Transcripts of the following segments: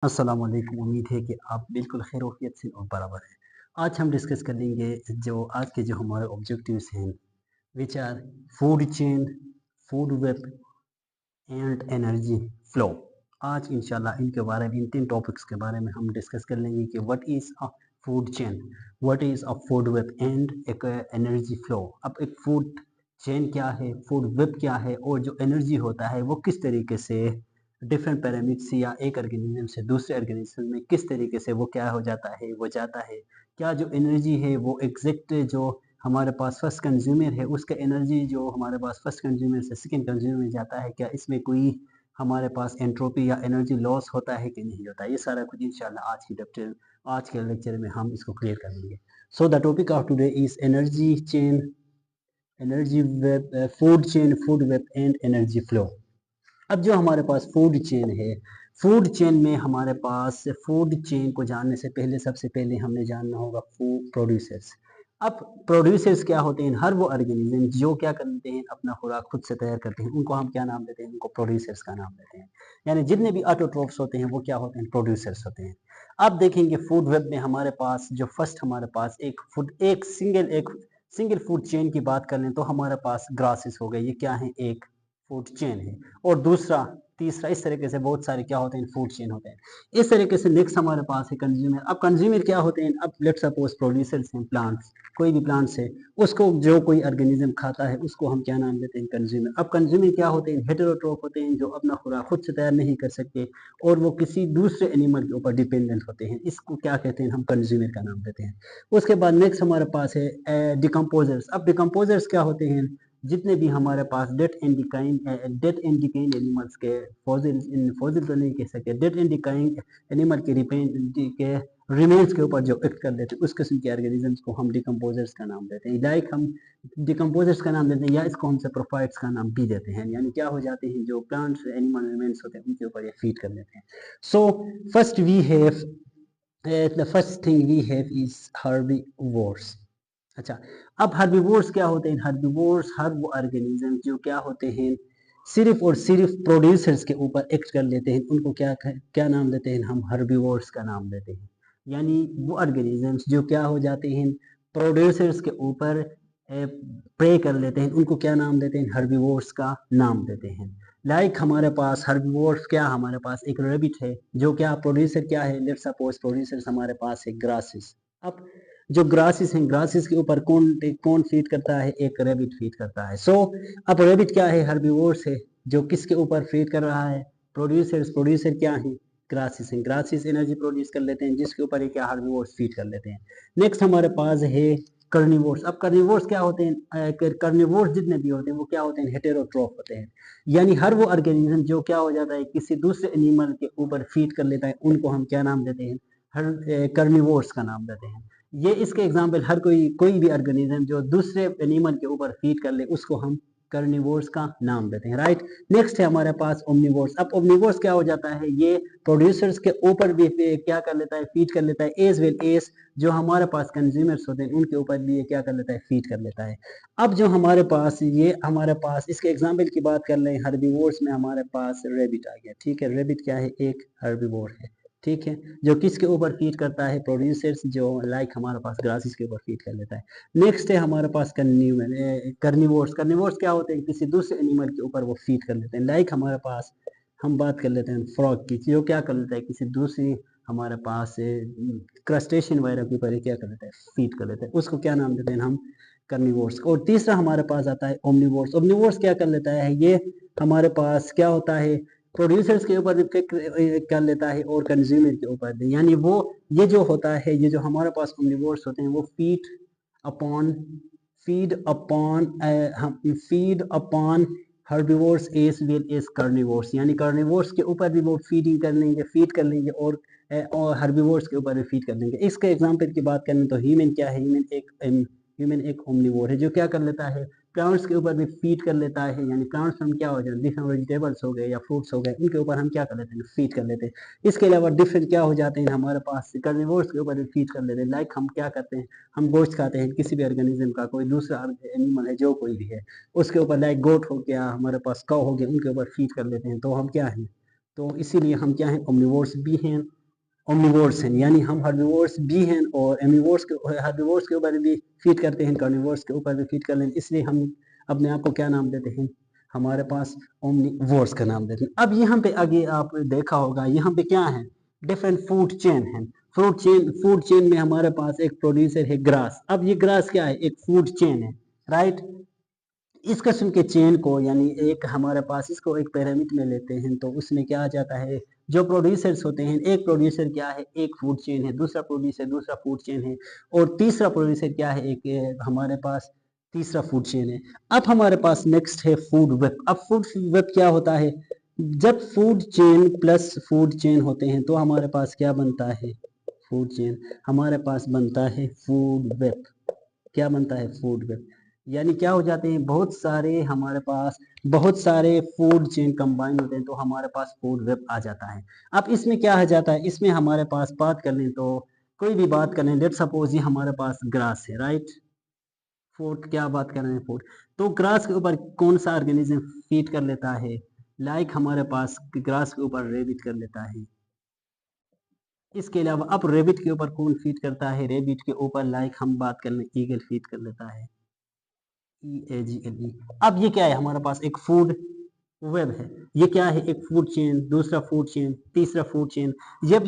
अस्सलाम वालेकुम। उम्मीद है कि आप बिल्कुल खैरियत से और बराबर हैं। आज हम डिस्कस कर लेंगे जो आज के जो हमारे ऑब्जेक्टिव्स हैं, which are food chain, food web and energy flow. आज इंशाल्लाह इनके बारे में, इन 3 टॉपिक्स के बारे में हम डिस्कस कर लेंगे कि what is a food chain, what is a food web and एक एनर्जी फ्लो। अब एक फूड चेन क्या है, फूड वेब क्या है और जो एनर्जी होता है वो किस तरीके से डिफरेंट पैरामीटर्स या एक ऑर्गेनिज्म से दूसरे ऑर्गेनिज्म में किस तरीके से वो क्या हो जाता है, वो जाता है। क्या जो एनर्जी है वो एग्जैक्ट जो हमारे पास फर्स्ट कंज्यूमर है उसका एनर्जी जो हमारे पास फर्स्ट कंज्यूमर से सेकंड कंज्यूमर में जाता है, क्या इसमें कोई हमारे पास एंट्रोपी या एनर्जी लॉस होता है कि नहीं होता है। ये सारा कुछ इंशाल्लाह आज के लेक्चर में हम इसको क्लियर कर लेंगे। So the topic of today is energy chain, energy web, food chain, food web and energy flow. अब जो हमारे पास फूड चेन है, फूड चेन में हमारे पास फूड चेन को जानने से पहले सबसे पहले हमें जानना होगा फूड प्रोड्यूसर्स। अब प्रोड्यूसर्स क्या होते हैं? हर वो ऑर्गेनिज्म जो क्या करते हैं, अपना खुराक खुद से तैयार करते हैं, उनको हम क्या नाम देते हैं? उनको प्रोड्यूसर्स का नाम देते हैं। यानी जितने भी ऑटोट्रोफ्स होते हैं वो क्या होते हैं? प्रोड्यूसर्स होते हैं। अब देखेंगे फूड वेब में हमारे पास जो फर्स्ट हमारे पास एक सिंगल फूड चेन की बात कर लें तो हमारे पास ग्रासेस हो गए, ये क्या है? एक फूड चेन है। और दूसरा, तीसरा, इस तरीके से बहुत सारे क्या होते हैं? फूड चेन होते हैं। इस तरीके से नेक्स्ट हमारे पास है कंज्यूमर। अब कंज्यूमर क्या होते हैं? अब लेट्स सपोज प्रोड्यूसर्स हैं, प्लांट्स, कोई भी प्लांट्स है, उसको जो कोई ऑर्गेनिज्म खाता है उसको हम क्या नाम देते हैं? कंज्यूमर। अब कंज्यूमर क्या होते हैं? हेटेरोट्रोफ होते हैं, जो अपना खुराक खुद से तैयार नहीं कर सकते और वो किसी दूसरे एनिमल के ऊपर डिपेंडेंट होते हैं, इसको क्या कहते हैं? हम कंज्यूमर का नाम देते हैं। उसके बाद नेक्स्ट हमारे पास है डिकम्पोजर्स। अब डिकम्पोजर्स क्या होते हैं? जितने भी हमारे पास डेट एंड डिकाइंग एनिमल्स के फॉसिल तो नहीं कह सकते, डेट एंड डिकाइंग एनिमल के रिमेन्स के ऊपर जो एक्ट कर लेते हैं उस किस्म के ऑर्गेनिजम्स को हम डिकम्पोजर्स का नाम देते हैं। लाइक हम डिकम्पोजर्स का नाम देते हैं या इसको हम सेप्रोफाइट्स का नाम भी देते हैं। यानी क्या हो जाते हैं? जो प्लांट्स एनिमल रिमेन्स होते हैं उनके ऊपर ये फीड कर लेते हैं। So first we have the first thing we have is herbivores। अच्छा, अब हर्बीवोर्स क्या होते हैं? हर्बीवोर्स हर वो ऑर्गेनिज्म जो क्या होते हैं, सिर्फ और सिर्फ प्रोड्यूसर्स के ऊपर एक्ट कर लेते हैं, उनको क्या नाम देते हैं? हम हर्बीवोर्स का नाम देते हैं। यानी वो ऑर्गेनिजम्स जो क्या हो जाते हैं, प्रोड्यूसर्स के ऊपर प्रे कर लेते हैं, उनको क्या नाम देते हैं? हर्बीवोर्स का नाम देते हैं। लाइक हमारे पास हर्बीवोर्स क्या, हमारे पास एक रेबिट है जो क्या प्रोड्यूसर क्या है? लेट्स सपोज प्रोड्यूसर्स हमारे पास है ग्रासेस। अब जो ग्रासेस हैं, ग्रासेस के ऊपर कौन कौन फीड करता है? एक रेबिट फीड करता है। सो अब रेबिट क्या है? हर्बीवोर्स है, जो किसके ऊपर फीड कर रहा है? प्रोड्यूसर्स। प्रोड्यूसर क्या है? ग्रासेस हैं। ग्रासेस एनर्जी प्रोड्यूस कर लेते हैं जिसके ऊपर क्या हर्बीवोर्स फीड कर लेते हैं। नेक्स्ट हमारे पास है कर्निवोर्स। अब कर्निवोर्स क्या होते हैं? कर्निवोर्स जितने भी होते हैं वो क्या होते हैं? हेटेरोट्रोफ होते हैं। यानी हर वो ऑर्गेनिज्म जो क्या हो जाता है, किसी दूसरे एनिमल के ऊपर फीड कर लेता है, उनको हम क्या नाम देते हैं? हर कर्निवोर्स का नाम देते हैं। ये इसके एग्जाम्पल हर कोई भी ऑर्गेनिज्म जो दूसरे एनिमल के ऊपर फीड कर ले उसको हम कर्निवोर्स का नाम देते हैं। राइट। नेक्स्ट है हमारे पास ओमनिवोर्स। अब ओमनिवोर्स क्या हो जाता है? ये प्रोड्यूसर्स के ऊपर भी क्या कर लेता है? फीड कर लेता है, एज वेल एज जो हमारे पास कंज्यूमर्स होते हैं उनके ऊपर भी ये क्या कर लेता है? फीड कर लेता है। अब जो हमारे पास इसके एग्जाम्पल की बात कर लें, हर्बीवोर्स में हमारे पास रेबिट आ गया। ठीक है, रेबिट क्या है? एक हर्बीवोर है। ठीक है, जो किसके ऊपर फीड करता है? प्रोड्यूसर्स, जो लाइक हमारे पास ग्रासेस के ऊपर फीड कर लेता है। नेक्स्ट है हमारे पास कर्निवोर्स। कर्निवोर्स क्या होते हैं? किसी दूसरे एनिमल के ऊपर वो फीड कर लेते हैं। लाइक हमारे पास हम बात कर लेते हैं फ्रॉग की, जो क्या कर लेता है? किसी दूसरी हमारे पास क्रस्टेशियन वगैरह के ऊपर क्या कर लेता है? फीड कर लेता है। उसको क्या नाम देते हैं? हम कर्निवोर्स। और तीसरा हमारे पास आता है ओमनिवोर्स। ओमनिवोर्स क्या कर लेता है? ये हमारे पास क्या होता है? प्रोड्यूसर्स के ऊपर भी कर लेता है और कंज्यूमर के ऊपर भी। यानी वो ये जो होता है, ये जो हमारे पास ओमनिवोर्स होते हैं वो upon feed upon herbivores as well as carnivores. यानी कार्निवोर्स के ऊपर भी वो फीड कर लेंगे और हर्बीवोर्स के ऊपर भी फीड कर लेंगे। इसके एग्जांपल की बात करें तो ह्यूमन क्या है? ह्यूमन एक ओमनिवोर है जो क्या कर लेता है? प्लांट्स के ऊपर भी फीड कर लेता है। यानी प्लांट्स हम क्या हो जाए, डिफरेंट वेजिटेबल्स हो गए या फ्रूट्स हो गए, उनके ऊपर हम क्या कर लेते हैं? फीड कर लेते हैं। इसके अलावा डिफरेंट क्या हो जाते हैं हमारे पास? कार्निवोर्स के ऊपर भी फीड कर लेते हैं। लाइक हम क्या करते हैं? हम गोश्त खाते हैं किसी भी ऑर्गेनिज्म का, कोई दूसरा एनिमल है जो कोई भी है उसके ऊपर, लाइक गोट हो गया, हमारे पास काऊ हो गया, उनके ऊपर फीड कर लेते हैं। तो हम क्या है? तो इसीलिए हम क्या हैं, ओमनिवोर्स भी हैं, ओमनिवोर्स हैं, यानी हम हर्बिवोर्स भी हैं और हर्बिवोर्स के ऊपर भी फीड करते हैं, कार्निवोर्स के ऊपर भी फीड कर लें, इसलिए हम अपने आप को क्या नाम देते हैं, हमारे पास ओमनिवोर्स का नाम देते हैं। अब यहाँ पे आगे आप देखा होगा, यहाँ पे क्या है, डिफरेंट फूड चेन है। फूड चेन में हमारे पास एक प्रोड्यूसर है ग्रास। अब ये ग्रास क्या है, एक फूड चेन है, राइट। इस किस्म के चेन को, यानी एक हमारे पास इसको एक पिरामिड में लेते हैं तो उसमें क्या आ जाता है, जो प्रोड्यूसर्स होते हैं, एक प्रोड्यूसर क्या है, एक फूड चेन है, दूसरा प्रोड्यूसर दूसरा फूड चेन है, और तीसरा प्रोड्यूसर क्या है, एक हमारे पास तीसरा फूड चेन है। अब हमारे पास नेक्स्ट है फूड वेब। अब फूड वेब क्या होता है, जब food chain plus food chain होते हैं तो हमारे पास क्या बनता है, फूड चेन, हमारे पास बनता है फूड वेब। क्या बनता है, फूड वेब, यानी क्या हो जाते हैं, बहुत सारे हमारे पास बहुत सारे फूड चेन कंबाइन होते हैं तो हमारे पास फूड वेब आ जाता है। अब इसमें क्या आ जाता है, इसमें हमारे पास बात कर लें तो कोई भी बात कर लें, लेट सपोज ये हमारे पास ग्रास है, राइट। फूड क्या बात कर रहे हैं, फूड, तो ग्रास के ऊपर कौन सा ऑर्गेनिज्म फीड कर लेता है, लाइक हमारे पास ग्रास के ऊपर रेबिट कर लेता है। इसके अलावा अब रेबिट के ऊपर कौन फीड करता है, रेबिट के ऊपर लाइक हम बात कर लें, ईगल फीड कर लेता है, EAGLE। अब ये क्या है, हमारे पास एक फूड वेब है, ये क्या है, एक फूड चेन, दूसरा फूड चेन, तीसरा फूड चेन। जब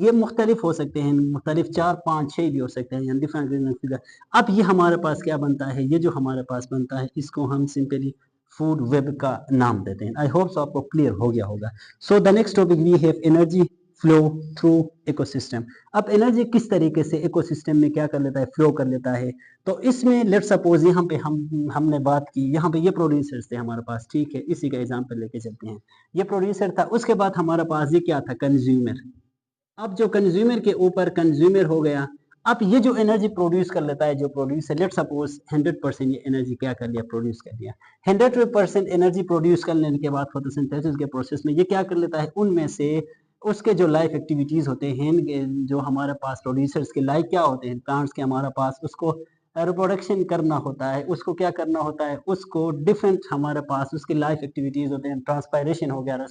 ये मुख्तलिफ हो सकते हैं, मुख्तलिफ 4 5 6 भी हो सकते हैं, डिफरेंट। अब ये हमारे पास क्या बनता है, ये जो हमारे पास बनता है इसको हम सिंपली फूड वेब का नाम देते हैं। आई होप सो आपको क्लियर हो गया होगा। So the next topic we have energy flow through ecosystem. अब एनर्जी किस तरीके से इकोसिस्टम में क्या कर लेता है, फ्लो कर लेता है। तो इसमें लेट सपोज यहाँ पे हमने बात की, यहाँ पे ये प्रोड्यूसर्स थे हमारे पास, ठीक है, इसी का एग्जांपल लेके चलते हैं। ये प्रोड्यूसर था, उसके बाद हमारे पास ये क्या था, कंज्यूमर। अब जो कंज्यूमर के ऊपर कंज्यूमर हो गया, अब ये जो एनर्जी प्रोड्यूस कर लेता है, जो प्रोड्यूसर, लेट सपोज 100% ये एनर्जी क्या कर लिया, प्रोड्यूस कर लिया। 100% एनर्जी प्रोड्यूस करने के बाद फोटोसिंथेसिस के प्रोसेस में ये क्या कर लेता है, उनमें से उसके जो लाइफ एक्टिविटीज होते हैं, जो हमारे पास प्रोड्यूसर्स के लाइफ क्या होते हैं, प्लांट्स के हमारे पास, उसको रिप्रोडक्शन करना होता है, उसको क्या करना होता है, उसको डिफरेंट हमारे पास उसकी लाइफ एक्टिविटीज होते हैं, ट्रांसपायरेशन हो गया,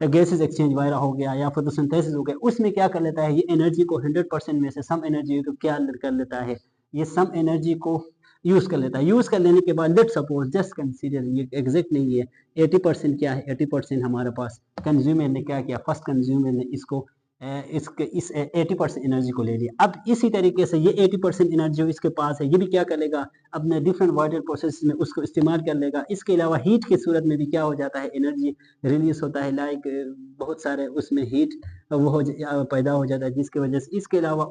गैसेस एक्सचेंज वगैरह हो गया, या फोटोसिंथेसिस हो गया, उसमें क्या कर लेता है, ये एनर्जी को 100% में से सम एनर्जी को क्या कर लेता है, ये सम एनर्जी को यूज कर लेता है। यूज कर लेने के बाद लेट सपोज जस्ट कंसीडर, ये एग्जैक्ट नहीं है, 80% क्या है, 80% हमारे पास कंज्यूमर ने क्या किया, फर्स्ट कंज्यूमर ने इसको इस 80% एनर्जी को ले लिया। अब इसी तरीके से ये 80% एनर्जी जो इसके पास है, ये भी क्या कर लेगा, अपने डिफरेंट वाटर प्रोसेस में उसको इस्तेमाल कर लेगा। इसके अलावा हीट की सूरत में भी क्या हो जाता है, एनर्जी रिलीज होता है, लाइक बहुत सारे उसमें हीट वो पैदा हो जाता है, जिसकी वजह से, इसके अलावा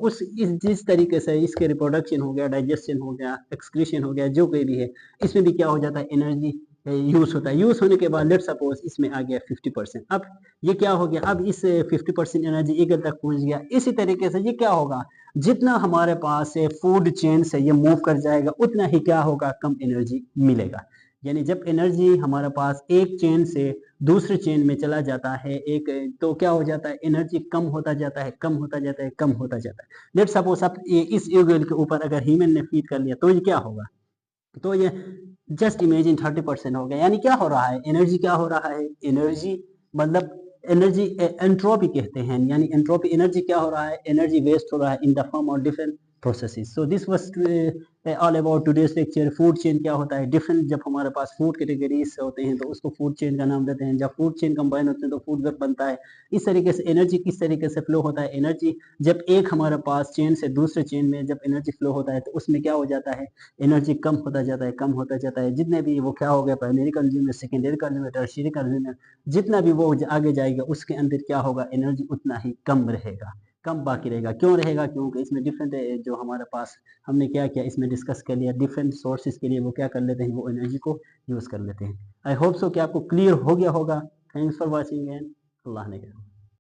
जिस तरीके से इसके रिप्रोडक्शन हो गया, डाइजेशन हो गया, एक्सक्रीशन हो गया, जो कोई भी है, इसमें भी क्या हो जाता है, एनर्जी यूज होता है। यूज होने के बाद लेट सपोज इसमें आ गया 50%। अब ये क्या हो गया, अब इस 50% एनर्जी ईगल तक पहुंच गया। इसी तरीके से ये क्या होगा, जितना हमारे पास फूड चेन से ये मूव कर जाएगा, उतना ही क्या होगा, कम एनर्जी मिलेगा। यानी जब एनर्जी हमारे पास एक चेन से दूसरे चेन में चला जाता है, एक तो क्या हो जाता है, एनर्जी कम होता जाता है, कम होता जाता है, कम होता जाता है। लेट सपोज आप इस ईगल के ऊपर अगर ह्यूमन ने फीड कर लिया तो ये क्या होगा, तो ये जस्ट इमेजिन 30% हो गया। यानी क्या हो रहा है, एनर्जी क्या हो रहा है, एनर्जी मतलब एनर्जी एंट्रोपी कहते हैं, यानी एंट्रोपी एनर्जी क्या हो रहा है, एनर्जी वेस्ट हो रहा है in the form of different processes. So this was all about today's lecture. Food chain क्या होता है, डिफरेंट जब हमारे पास फूड कैटेगरीज होते हैं तो उसको फूड चेन का नाम देते हैं, जब फूड चेन कंबाइन होते हैं तो फूड वेब बनता है। इस तरीके से एनर्जी किस तरीके से फ्लो होता है, एनर्जी जब एक हमारे पास चेन से दूसरे चेन में जब एनर्जी फ्लो होता है तो उसमें क्या हो जाता है, एनर्जी कम होता जाता है, कम होता जाता है। जितने भी वो क्या हो गया, primary consumer, secondary consumer, tertiary consumer, जितना भी वो आगे जाएगा उसके अंदर क्या होगा, एनर्जी उतना ही कम रहेगा, कम बाकी रहेगा। क्यों रहेगा, क्योंकि इसमें डिफरेंट जो हमारे पास हमने क्या किया, इसमें डिस्कस कर लिया, डिफरेंट सोर्सेज के लिए वो क्या कर लेते हैं, वो एनर्जी को यूज कर लेते हैं। आई होप सो कि आपको क्लियर हो गया होगा। थैंक्स फॉर वॉचिंग एंड अल्लाह ने